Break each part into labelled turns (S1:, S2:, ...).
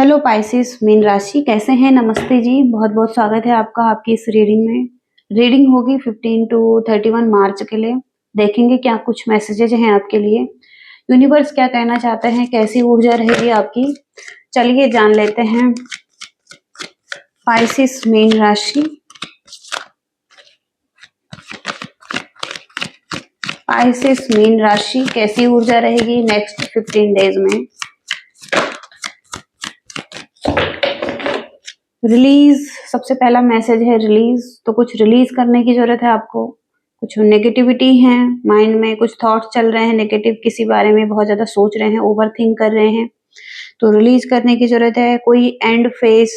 S1: Hello Pisces mean राशि, कैसे हैं? नमस्ते जी, बहुत बहुत स्वागत है आपका आपकी इस रीडिंग में। रीडिंग होगी 15 टू 31 मार्च के लिए। देखेंगे क्या कुछ मैसेजेज हैं आपके लिए, यूनिवर्स क्या कहना चाहते हैं, कैसी ऊर्जा रहेगी आपकी। चलिए जान लेते हैं पाइसेस मीन राशि। पाइसेस मीन राशि कैसी ऊर्जा रहेगी नेक्स्ट 15 डेज में। रिलीज, सबसे पहला मैसेज है रिलीज। तो कुछ रिलीज करने की जरूरत है आपको। कुछ नेगेटिविटी है माइंड में, कुछ थॉट्स चल रहे हैं नेगेटिव, किसी बारे में बहुत ज्यादा सोच रहे हैं, ओवर थिंक कर रहे हैं, तो रिलीज करने की जरूरत है। कोई एंड फेस,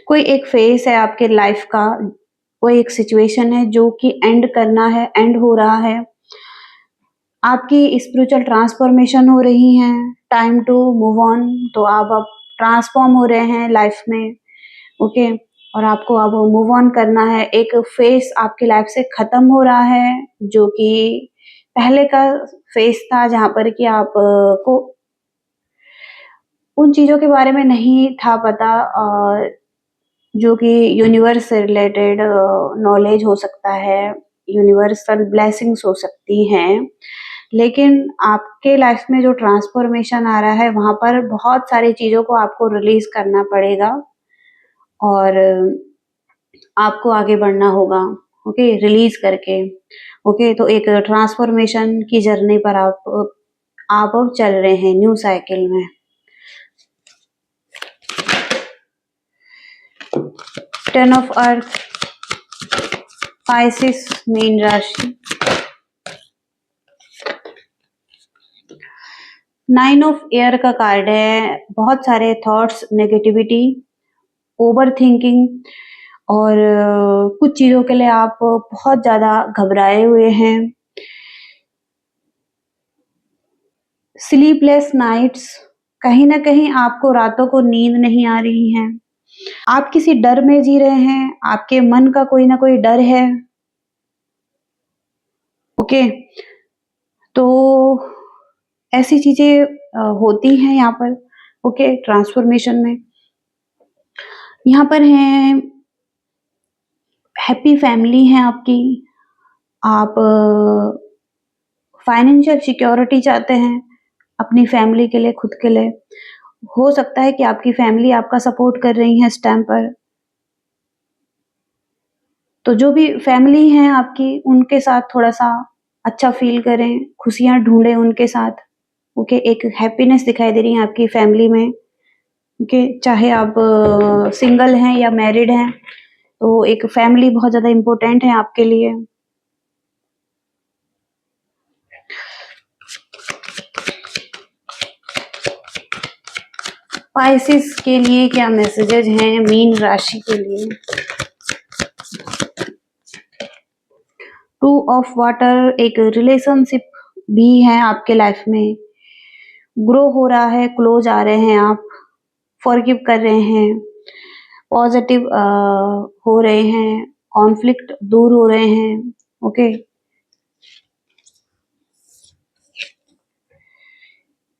S1: कोई एक फेस है आपके लाइफ का, कोई एक सिचुएशन है जो कि एंड करना है, एंड हो रहा है। आपकी स्पिरिचुअल ट्रांसफॉर्मेशन हो रही है, टाइम टू मूव ऑन। तो आप अब ट्रांसफॉर्म हो रहे हैं लाइफ में, ओके। और आपको अब मूव ऑन करना है। एक फेस आपकी लाइफ से खत्म हो रहा है, जो कि पहले का फेस था जहां पर कि आप को उन चीजों के बारे में नहीं था पता, जो कि यूनिवर्स से रिलेटेड नॉलेज हो सकता है, यूनिवर्सल ब्लेसिंग्स हो सकती हैं। लेकिन आपके लाइफ में जो ट्रांसफॉर्मेशन आ रहा है वहां पर बहुत सारी चीजों को आपको रिलीज करना पड़ेगा और आपको आगे बढ़ना होगा, ओके, रिलीज करके। ओके, तो एक ट्रांसफॉर्मेशन की जर्नी पर आप अब चल रहे हैं न्यू साइकिल में। Ten of earth, Pisces mean राशि। नाइन ऑफ एयर का कार्ड है। बहुत सारे थॉट्स, नेगेटिविटी, ओवर थिंकिंग और कुछ चीजों के लिए आप बहुत ज्यादा घबराए हुए हैं। स्लीपलेस नाइट्स, कहीं ना कहीं आपको रातों को नींद नहीं आ रही है। आप किसी डर में जी रहे हैं, आपके मन का कोई ना कोई डर है, ओके। तो ऐसी चीजें होती हैं यहाँ पर, ओके, ट्रांसफॉर्मेशन में। यहाँ पर है हैप्पी फैमिली है आपकी। आप फाइनेंशियल सिक्योरिटी चाहते हैं अपनी फैमिली के लिए, खुद के लिए। हो सकता है कि आपकी फैमिली आपका सपोर्ट कर रही है इस टाइम पर। तो जो भी फैमिली है आपकी, उनके साथ थोड़ा सा अच्छा फील करें, खुशियां ढूंढें उनके साथ, ओके। एक हैप्पीनेस दिखाई दे रही है आपकी फैमिली में, ओके। चाहे आप सिंगल हैं या मैरिड हैं, तो एक फैमिली बहुत ज्यादा इम्पोर्टेंट है आपके लिए। पाइसेस के लिए क्या मैसेजेस हैं मीन राशि के लिए? टू ऑफ वाटर, एक रिलेशनशिप भी है आपके लाइफ में। ग्रो हो रहा है, क्लोज आ रहे हैं आप, फॉरगिव कर रहे हैं, पॉजिटिव हो रहे हैं, कॉन्फ्लिक्ट दूर हो रहे हैं, okay.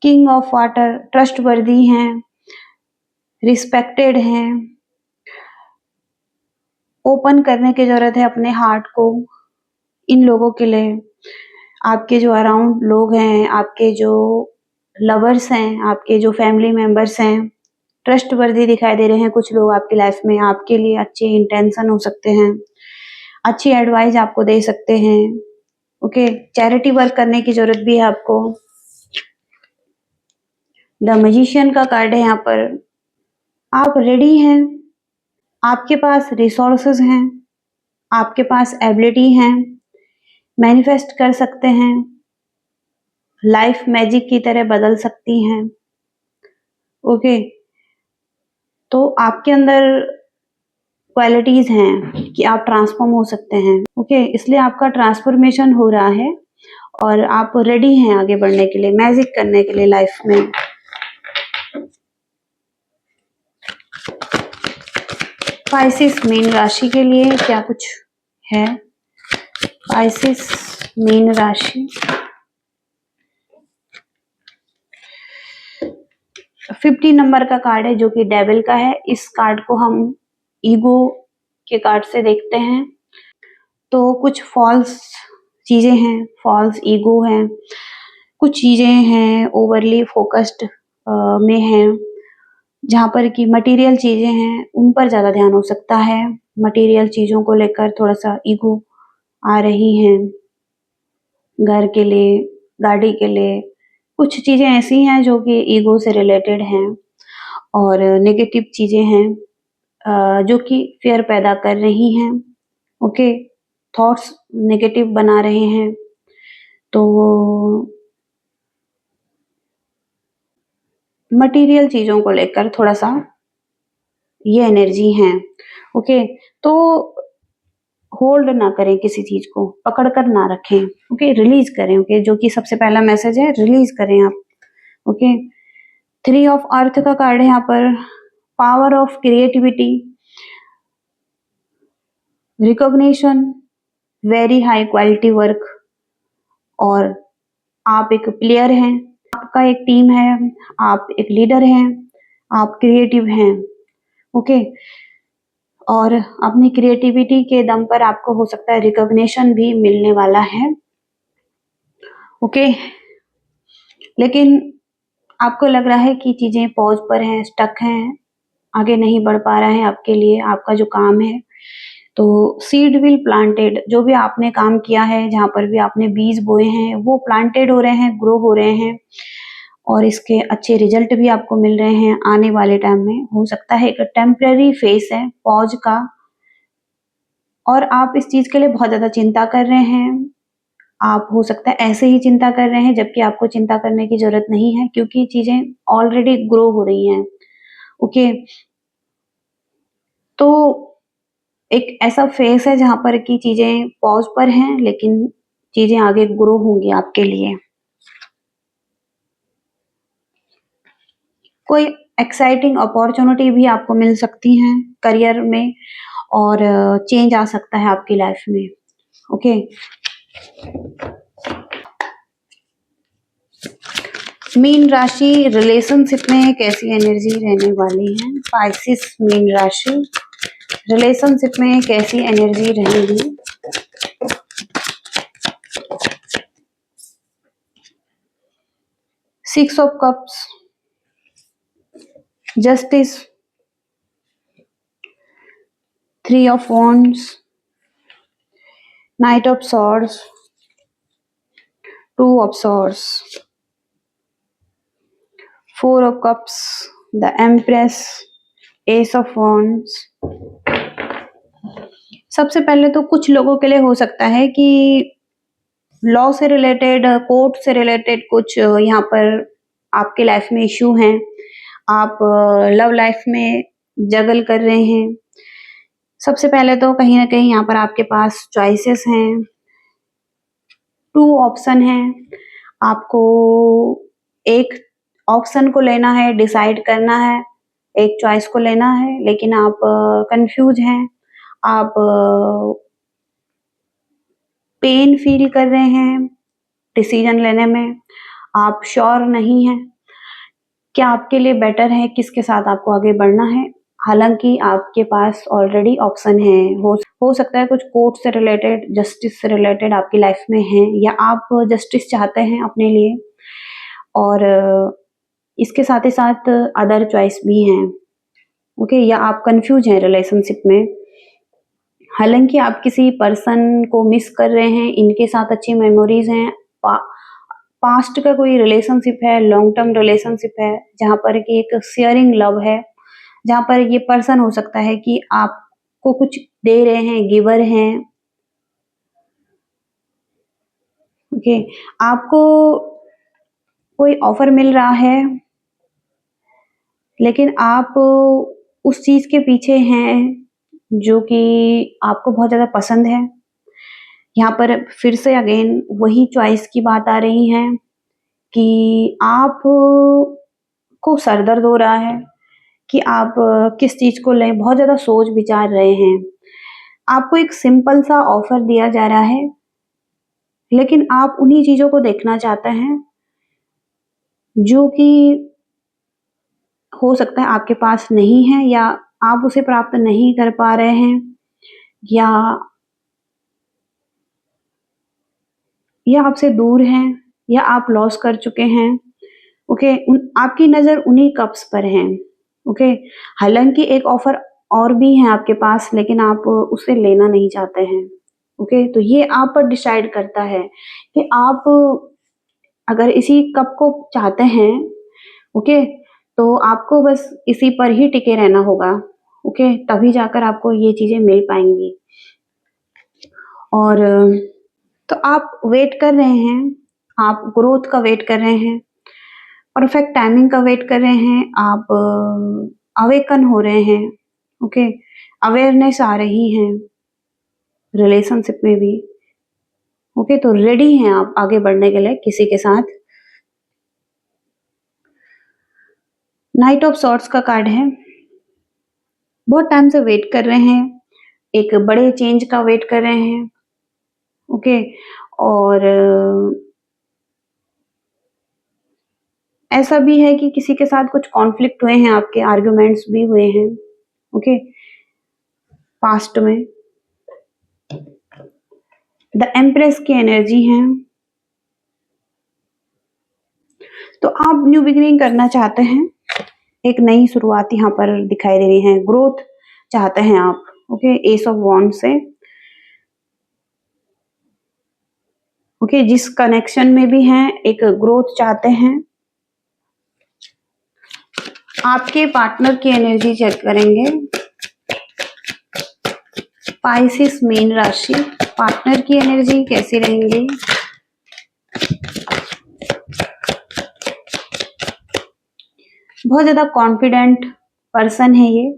S1: King of water, trust वर्दी हैं, रिस्पेक्टेड हैं। ओपन करने की जरूरत है अपने हार्ट को इन लोगों के लिए। आपके जो अराउंड लोग हैं, आपके जो लवर्स हैं, आपके जो फैमिली मेंबर्स हैं, ट्रस्ट वर्दी दिखाई दे रहे हैं कुछ लोग आपकी लाइफ में। आपके लिए अच्छे इंटेंशन हो सकते हैं, अच्छी एडवाइस आपको दे सकते हैं, ओके। चैरिटी वर्क करने की जरूरत भी है आपको। द मैजिशियन का कार्ड है यहाँ पर। आप रेडी हैं, आपके पास रिसोर्सेज हैं, आपके पास एबिलिटी है, मैनिफेस्ट कर सकते हैं, लाइफ मैजिक की तरह बदल सकती हैं, ओके। तो आपके अंदर क्वालिटीज हैं कि आप ट्रांसफॉर्म हो सकते हैं, ओके। इसलिए आपका ट्रांसफॉर्मेशन हो रहा है और आप रेडी हैं आगे बढ़ने के लिए, मैजिक करने के लिए लाइफ में। पाइसेस मीन राशि के लिए क्या कुछ है? पाइसेस मीन राशि, 50 नंबर का कार्ड है जो कि डेविल का है। इस कार्ड को हम ईगो के कार्ड से देखते हैं। तो कुछ फॉल्स चीजें हैं, फॉल्स ईगो है, कुछ चीजें हैं ओवरली फोकस्ड में हैं, जहाँ पर कि मटेरियल चीजें हैं उन पर ज्यादा ध्यान हो सकता है। मटेरियल चीजों को लेकर थोड़ा सा ईगो आ रही है, घर के लिए, गाड़ी के लिए, कुछ चीजें ऐसी हैं जो कि ईगो से रिलेटेड हैं। और नेगेटिव चीजें हैं जो कि फियर पैदा कर रही हैं। ओके, थॉट्स नेगेटिव बना रहे हैं। तो मटेरियल चीजों को लेकर थोड़ा सा ये एनर्जी है। ओके, तो होल्ड ना करें, किसी चीज को पकड़ कर ना रखें। ओके, रिलीज करें। ओके, जो कि सबसे पहला मैसेज है, रिलीज करें आप। ओके, 3 ऑफ अर्थ का कार्ड है यहाँ पर। Power of creativity, recognition, very high quality work. और आप एक प्लेयर हैं, आपका एक टीम है, आप एक लीडर हैं, आप क्रिएटिव हैं। ओके, और अपनी क्रिएटिविटी के दम पर आपको हो सकता है रिकॉग्निशन भी मिलने वाला है। ओके, लेकिन आपको लग रहा है कि चीजें पॉज पर हैं, स्टक हैं, आगे नहीं बढ़ पा रहा है आपके लिए आपका जो काम है। तो सीड विल प्लांटेड, जो भी आपने काम किया है, जहां पर भी आपने बीज बोए हैं, वो प्लांटेड हो रहे हैं, ग्रो हो रहे हैं, और इसके अच्छे रिजल्ट भी आपको मिल रहे हैं आने वाले टाइम में। हो सकता है एक टेम्पररी फेस है पॉज का, और आप इस चीज के लिए बहुत ज्यादा चिंता कर रहे हैं। आप हो सकता है ऐसे ही चिंता कर रहे हैं, जबकि आपको चिंता करने की जरूरत नहीं है, क्योंकि चीजें ऑलरेडी ग्रो हो रही हैं। ओके, तो एक ऐसा फेस है जहां पर की चीजें पॉज पर हैं, लेकिन चीजें आगे ग्रो होंगी आपके लिए। कोई एक्साइटिंग अपॉर्चुनिटी भी आपको मिल सकती हैं करियर में, और चेंज आ सकता है आपकी लाइफ में। ओके, मीन राशि रिलेशनशिप में कैसी एनर्जी रहने वाली है? स्पाइसिस मीन राशि रिलेशनशिप में कैसी एनर्जी रहेगी? Six of cups, justice, 3 of wands, night of swords, 2 of swords, 4 of cups, the empress, S of wands. सबसे पहले तो कुछ लोगों के लिए हो सकता है कि लॉ से रिलेटेड, कोर्ट से रिलेटेड कुछ यहाँ पर आपके लाइफ में इश्यू हैं। आप लव लाइफ में जगल कर रहे हैं। सबसे पहले तो कहीं ना कहीं यहाँ पर आपके पास चॉइसेस हैं, 2 ऑप्शन हैं। आपको एक ऑप्शन को लेना है, डिसाइड करना है, एक चॉइस को लेना है, लेकिन आप कंफ्यूज हैं। आप पेन फील कर रहे हैं डिसीजन लेने में। आप श्योर नहीं हैं क्या आपके लिए बेटर है, किसके साथ आपको आगे बढ़ना है। हालांकि आपके पास ऑलरेडी ऑप्शन है। हो सकता है कुछ कोर्ट से रिलेटेड, जस्टिस से रिलेटेड आपकी लाइफ में है, या आप जस्टिस चाहते हैं अपने लिए, और इसके साथ ही साथ अदर चॉइस भी हैं। ओके, या आप कंफ्यूज हैं रिलेशनशिप में। हालांकि आप किसी पर्सन को मिस कर रहे हैं, इनके साथ अच्छी मेमोरीज हैं, पास्ट का कोई रिलेशनशिप है, लॉन्ग टर्म रिलेशनशिप है, जहां पर कि एक शेयरिंग लव है, जहां पर ये पर्सन हो सकता है कि आपको कुछ दे रहे हैं, गिवर हैं। ओके, आपको कोई ऑफर मिल रहा है, लेकिन आप उस चीज के पीछे हैं जो कि आपको बहुत ज्यादा पसंद है। यहाँ पर फिर से अगेन वही चॉइस की बात आ रही है कि आप को सरदर्द हो रहा है कि आप किस चीज को लें, बहुत ज्यादा सोच विचार रहे हैं। आपको एक सिंपल सा ऑफर दिया जा रहा है, लेकिन आप उन्हीं चीजों को देखना चाहते हैं जो कि हो सकता है आपके पास नहीं है, या आप उसे प्राप्त नहीं कर पा रहे हैं, या आपसे दूर हैं, या आप लॉस कर चुके हैं। ओके, आपकी नज़र उन्हीं कप्स पर है। ओके, हालांकि एक ऑफर और भी है आपके पास, लेकिन आप उसे लेना नहीं चाहते हैं। ओके, तो ये आप पर डिसाइड करता है कि आप अगर इसी कप को चाहते हैं, ओके, तो आपको बस इसी पर ही टिके रहना होगा। ओके, तभी जाकर आपको ये चीजें मिल पाएंगी। और तो आप वेट कर रहे हैं, आप ग्रोथ का वेट कर रहे हैं, परफेक्ट टाइमिंग का वेट कर रहे हैं, आप अवेकन हो रहे हैं। ओके, अवेयरनेस आ रही है रिलेशनशिप में भी। ओके, तो रेडी हैं आप आगे बढ़ने के लिए किसी के साथ। नाइट ऑफ सॉर्ट्स का कार्ड है। बहुत टाइम से वेट कर रहे हैं, एक बड़े चेंज का वेट कर रहे हैं। ओके, और ऐसा भी है कि किसी के साथ कुछ कॉन्फ्लिक्ट हुए हैं, आपके आर्गुमेंट्स भी हुए हैं। ओके, पास्ट में द एम्प्रेस की एनर्जी है। तो आप न्यू बिगिनिंग करना चाहते हैं, एक नई शुरुआत यहाँ पर दिखाई दे रही है, ग्रोथ चाहते हैं आप। ओके, एस ऑफ वॉन्ड से। ओके, जिस कनेक्शन में भी हैं एक ग्रोथ चाहते हैं। आपके पार्टनर की एनर्जी चेक करेंगे। पाइसिस मीन राशि, पार्टनर की एनर्जी कैसी रहेंगी। बहुत ज्यादा कॉन्फिडेंट पर्सन है ये,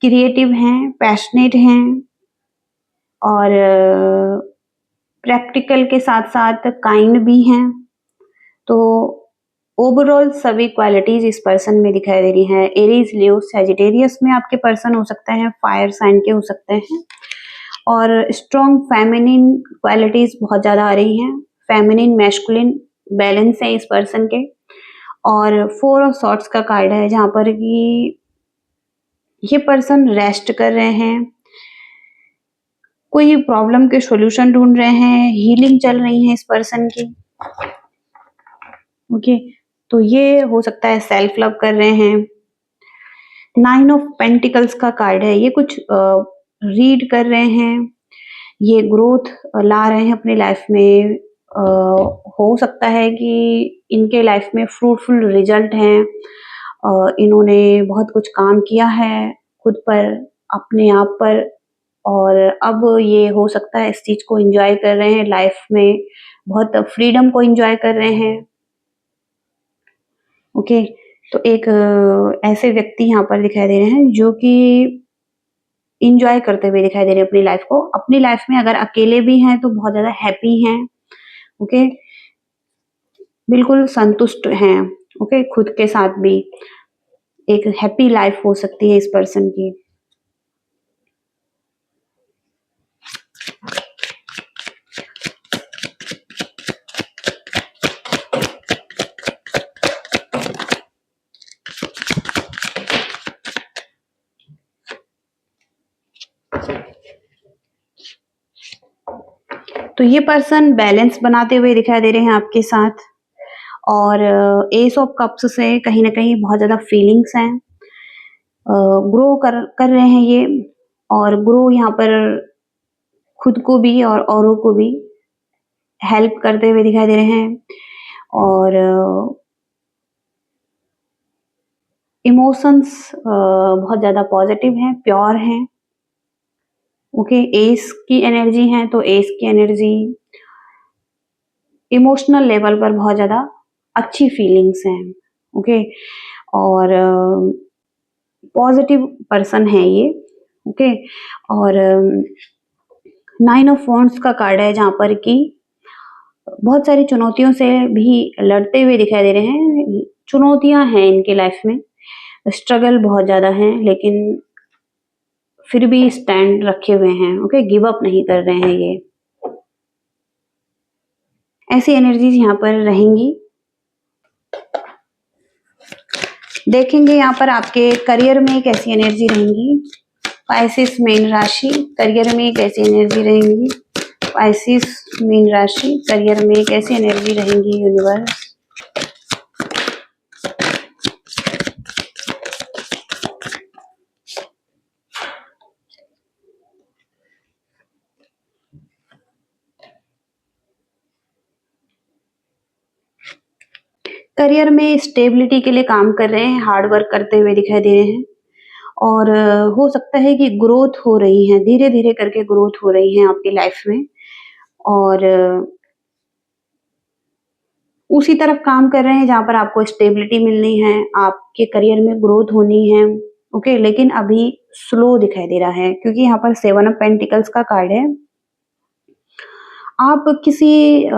S1: क्रिएटिव हैं, पैशनेट हैं, और प्रैक्टिकल के साथ साथ काइंड भी हैं। तो ओवरऑल सभी क्वालिटीज इस पर्सन में दिखाई दे रही हैं। एरीज, लियो, सैजिटेरियस में आपके पर्सन हो सकते हैं, फायर साइन के हो सकते हैं, और स्ट्रॉन्ग फेमिनिन क्वालिटीज बहुत ज्यादा आ रही हैं। फेमिनिन मैस्कुलिन बैलेंस है इस पर्सन के। और फोर ऑफ सॉर्ट्स का कार्ड है, जहां पर कि ये पर्सन रेस्ट कर रहे हैं, कोई प्रॉब्लम के सॉल्यूशन ढूंढ रहे हैं, हीलिंग चल रही है इस पर्सन की। ओके, तो ये हो सकता है सेल्फ लव कर रहे हैं। नाइन ऑफ पेंटिकल्स का कार्ड है, ये कुछ रीड कर रहे हैं, ये ग्रोथ ला रहे हैं अपनी लाइफ में। हो सकता है कि इनके लाइफ में फ्रूटफुल रिजल्ट हैं। इन्होंने बहुत कुछ काम किया है खुद पर, अपने आप पर, और अब ये हो सकता है इस चीज को एंजॉय कर रहे हैं लाइफ में, बहुत फ्रीडम को एंजॉय कर रहे हैं। ओके, तो एक ऐसे व्यक्ति यहाँ पर दिखाई दे रहे हैं जो कि इंजॉय करते हुए दिखाई दे रहे हैं अपनी लाइफ को। अपनी लाइफ में अगर अकेले भी हैं तो बहुत ज्यादा हैप्पी हैं। ओके, बिल्कुल संतुष्ट हैं। ओके, खुद के साथ भी एक हैप्पी लाइफ हो सकती है इस पर्सन की। तो ये पर्सन बैलेंस बनाते हुए दिखाई दे रहे हैं आपके साथ, और एस ऑफ कप्स से कहीं ना कहीं बहुत ज्यादा फीलिंग्स हैं। ग्रो कर रहे हैं ये, और ग्रो यहाँ पर खुद को भी और औरों को भी हेल्प करते हुए दिखाई दे रहे हैं। और इमोशंस बहुत ज्यादा पॉजिटिव हैं, प्योर हैं। ओके, एस की एनर्जी है, तो एस की एनर्जी इमोशनल लेवल पर बहुत ज्यादा अच्छी फीलिंग्स हैं। ओके, और पॉजिटिव पर्सन है ये। ओके, और नाइन ऑफ वॉन्ड्स का कार्ड है, जहां पर कि बहुत सारी चुनौतियों से भी लड़ते हुए दिखाई दे रहे हैं। चुनौतियां हैं इनके लाइफ में, स्ट्रगल बहुत ज्यादा है, लेकिन फिर भी स्टैंड रखे हुए हैं। ओके, गिव अप नहीं कर रहे हैं ये। ऐसी एनर्जीज यहाँ पर रहेंगी। देखेंगे यहाँ पर आपके करियर में कैसी एनर्जी रहेंगी। पाइसेस मीन राशि, करियर में कैसी एनर्जी रहेंगी। पाइसेस मीन राशि, करियर में कैसी एनर्जी रहेंगी यूनिवर्स। करियर में स्टेबिलिटी के लिए काम कर रहे हैं, हार्ड वर्क करते हुए दिखाई दे रहे हैं और हो सकता है कि ग्रोथ हो रही है, धीरे-धीरे करके ग्रोथ हो रही है आपकी लाइफ में और उसी तरफ काम कर रहे हैं जहाँ पर आपको स्टेबिलिटी मिलनी है, आपके करियर में ग्रोथ होनी है, ओके। लेकिन अभी स्लो दिखाई दे रहा है क्योंकि यहाँ पर 7 ऑफ पेंटिकल्स का कार्ड है। आप किसी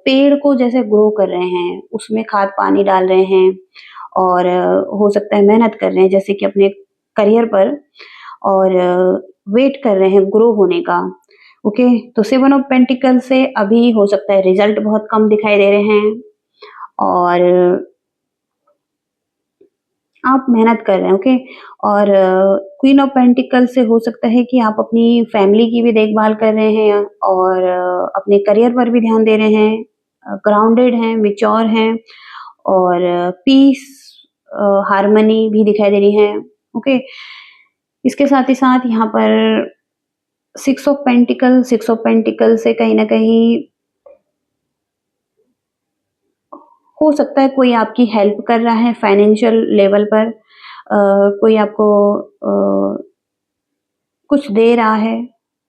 S1: पेड़ को जैसे ग्रो कर रहे हैं, उसमें खाद-पानी डाल रहे हैं और हो सकता है मेहनत कर रहे हैं जैसे कि अपने करियर पर और वेट कर रहे हैं ग्रो होने का, ओके। तो 7 ऑफ पेंटिकल से अभी हो सकता है रिजल्ट बहुत कम दिखाई दे रहे हैं और आप मेहनत कर रहे हैं, ओके। और क्वीन ऑफ पेंटिकल से हो सकता है कि आप अपनी फैमिली की भी देखभाल कर रहे हैं और अपने करियर पर भी ध्यान दे रहे हैं, ग्राउंडेड हैं, मैच्योर हैं और पीस, हार्मनी भी दिखाई दे रही है, ओके। इसके साथ ही साथ यहाँ पर 6 ऑफ पेंटिकल से कहीं न कहीं हो सकता है कोई आपकी हेल्प कर रहा है फाइनेंशियल लेवल पर, कोई आपको कुछ दे रहा है,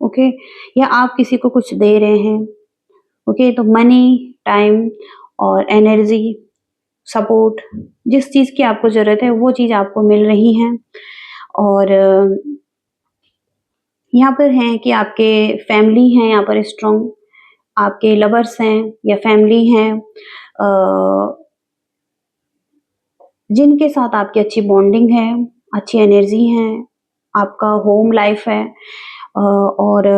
S1: ओके। या आप किसी को कुछ दे रहे हैं, ओके। तो मनी, टाइम और एनर्जी, सपोर्ट, जिस चीज़ की आपको ज़रूरत है वो चीज़ आपको मिल रही है और यहाँ पर है कि आपके फैमिली हैं यहाँ पर स्ट्रॉन्ग, आपके लवर्स हैं या फैमिली हैं जिनके साथ आपकी अच्छी बॉन्डिंग है, अच्छी एनर्जी है, आपका होम लाइफ है और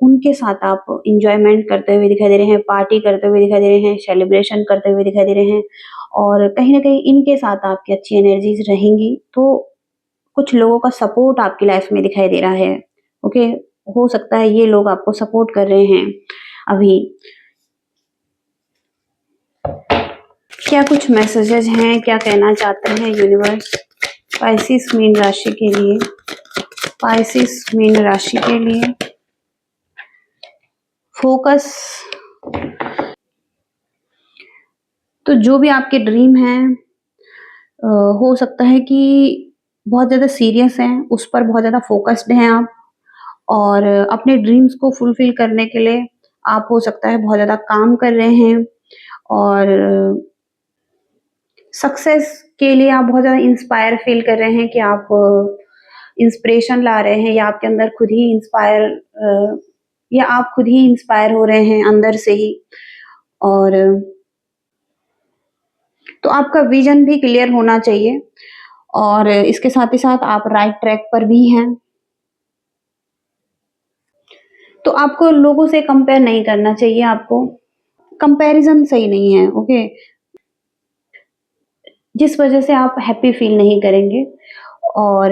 S1: उनके साथ आप एन्जॉयमेंट करते हुए दिखाई दे रहे हैं, पार्टी करते हुए दिखाई दे रहे हैं, सेलिब्रेशन करते हुए दिखाई दे रहे हैं और कहीं न कहीं इनके साथ आपकी अच्छी एनर्जीज़ रहेंगी। तो कुछ लोगों का सपोर्ट आपकी लाइफ में दिखाई दे रहा है, ओके। हो सकता है ये लोग आपको सपोर्ट कर रहे हैं अभी। क्या कुछ मैसेजेस हैं, क्या कहना चाहते हैं यूनिवर्स पाइसेस मीन राशि के लिए, पाइसेस मीन राशि के लिए फोकस। तो जो भी आपके ड्रीम हैं हो सकता है कि बहुत ज़्यादा सीरियस हैं, उस पर बहुत ज़्यादा फोकस्ड हैं आप और अपने ड्रीम्स को फुलफिल करने के लिए आप हो सकता है बहुत ज़्यादा काम कर रहे हैं और सक्सेस के लिए आप बहुत ज़्यादा इंस्पायर फील कर रहे हैं कि आप इंस्पिरेशन ला रहे हैं या आपके अंदर खुद ही या आप खुद ही इंस्पायर हो रहे हैं अंदर से ही और तो आपका विजन भी क्लियर होना चाहिए और इसके साथ ही साथ आप राइट ट्रैक पर भी हैं। तो आपको लोगों से कंपेयर नहीं करना चाहिए, आपको कंपैरिजन सही नहीं है, ओके। जिस वजह से आप हैप्पी फील नहीं करेंगे और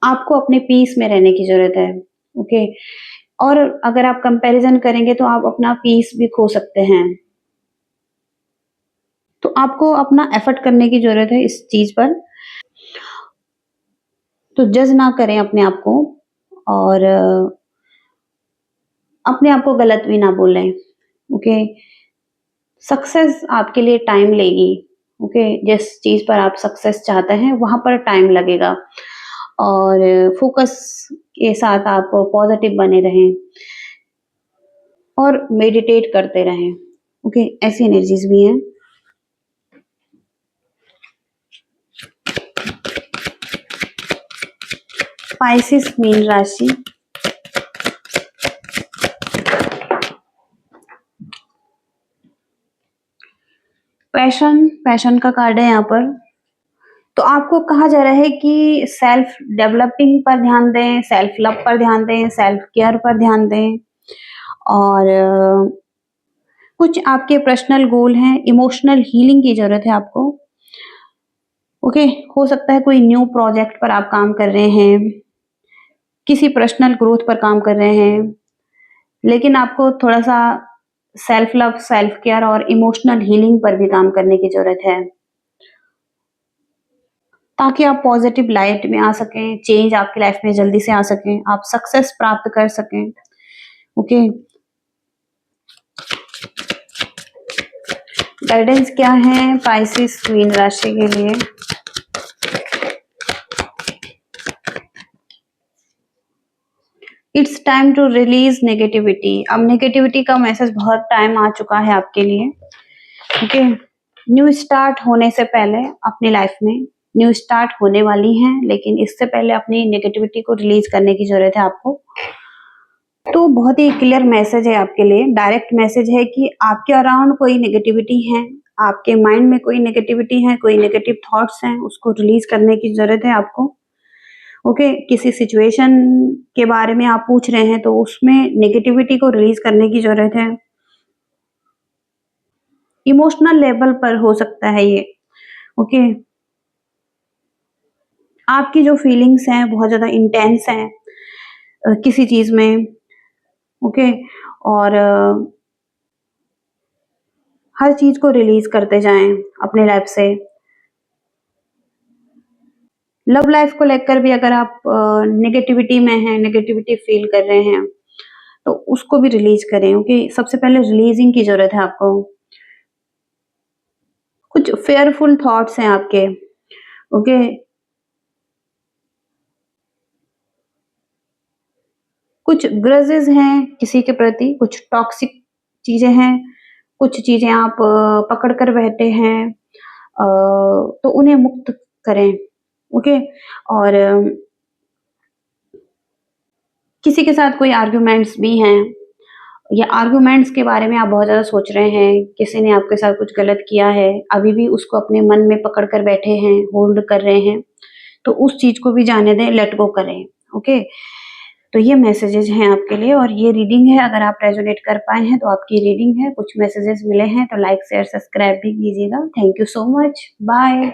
S1: आपको अपने पीस में रहने की ज़रूरत है, ओके। और अगर आप कंपैरिजन करेंगे तो आप अपना पीस भी खो सकते हैं। तो आपको अपना एफर्ट करने की ज़रूरत है इस चीज़ पर। तो जज ना करें अपने आप को और अपने आप को गलत भी ना बोलें, ओके। सक्सेस आपके लिए टाइम लेगी, ओके। जिस चीज़ पर आप सक्सेस चाहते हैं वहाँ पर टाइम लगेगा और फोकस के साथ आप पॉजिटिव बने रहें और मेडिटेट करते रहें, ओके। ऐसी एनर्जीज भी हैं। पाइसेस मीन राशि, पैशन का कार्ड है यहाँ पर। तो आपको कहा जा रहा है कि सेल्फ डेवलपिंग पर ध्यान दें, सेल्फ लव पर ध्यान दें, सेल्फ केयर पर ध्यान दें और कुछ आपके पर्सनल गोल हैं, इमोशनल हीलिंग की जरूरत है आपको। ओके, हो सकता है कोई न्यू प्रोजेक्ट पर आप काम कर रहे हैं, किसी पर्सनल ग्रोथ पर काम कर रहे हैं, लेकिन आपको थोड़ा सा सेल्फ लव, सेल्फ केयर और इमोशनल हीलिंग पर भी काम करने की जरूरत है, ताकि आप पॉजिटिव लाइट में आ सकें, चेंज आपकी लाइफ में जल्दी से आ सकें, आप सक्सेस प्राप्त कर सकें। ओके, गाइडेंस क्या है पाइसेस मीन राशि के लिए? It's time to release negativity. अब नेगेटिविटी का मैसेज बहुत टाइम आ चुका है आपके लिए। ओके, न्यू स्टार्ट होने से पहले अपनी लाइफ में न्यू स्टार्ट होने वाली हैं, लेकिन इससे पहले अपनी नेगेटिविटी को रिलीज करने की जरूरत है आपको। तो बहुत ही क्लियर मैसेज है आपके लिए, डायरेक्ट मैसेज है कि आपके अराउंड कोई नेगेटिविटी है, आपके माइंड में कोई नेगेटिविटी है, कोई नेगेटिव थॉट्स हैं, उसको रिलीज करने की जरूरत है आपको। ओके, किसी सिचुएशन के बारे में आप पूछ रहे हैं तो उसमें नेगेटिविटी को रिलीज करने की जरूरत है। इमोशनल लेवल पर हो सकता है ये। ओके, आपकी जो फीलिंग्स हैं बहुत ज्यादा इंटेंस हैं किसी चीज में। ओके, और हर चीज को रिलीज करते जाएं अपने लाइफ से। लव लाइफ को लेकर भी अगर आप नेगेटिविटी में हैं, नेगेटिविटी फील कर रहे हैं, तो उसको भी रिलीज करें। ओके, सबसे पहले रिलीजिंग की जरूरत है आपको। कुछ फेयरफुल थॉट्स हैं आपके। ओके, कुछ ग्रजेस हैं किसी के प्रति, कुछ टॉक्सिक चीजें हैं, कुछ चीजें आप पकड़ कर बैठे हैं, तो उन्हें मुक्त करें। ओके, और किसी के साथ कोई आर्ग्यूमेंट्स भी हैं, या आर्ग्यूमेंट्स के बारे में आप बहुत ज्यादा सोच रहे हैं, किसी ने आपके साथ कुछ गलत किया है, अभी भी उसको अपने मन में पकड़ कर बैठे हैं, होल्ड कर रहे हैं, तो उस चीज को भी जाने दें, लेट गो करें। ओके, तो ये मैसेजेस हैं आपके लिए, और ये रीडिंग है। अगर आप रेजोनेट कर पाए हैं तो आपकी रीडिंग है। कुछ मैसेजेस मिले हैं तो लाइक शेयर सब्सक्राइब भी कीजिएगा। Thank you so much, bye.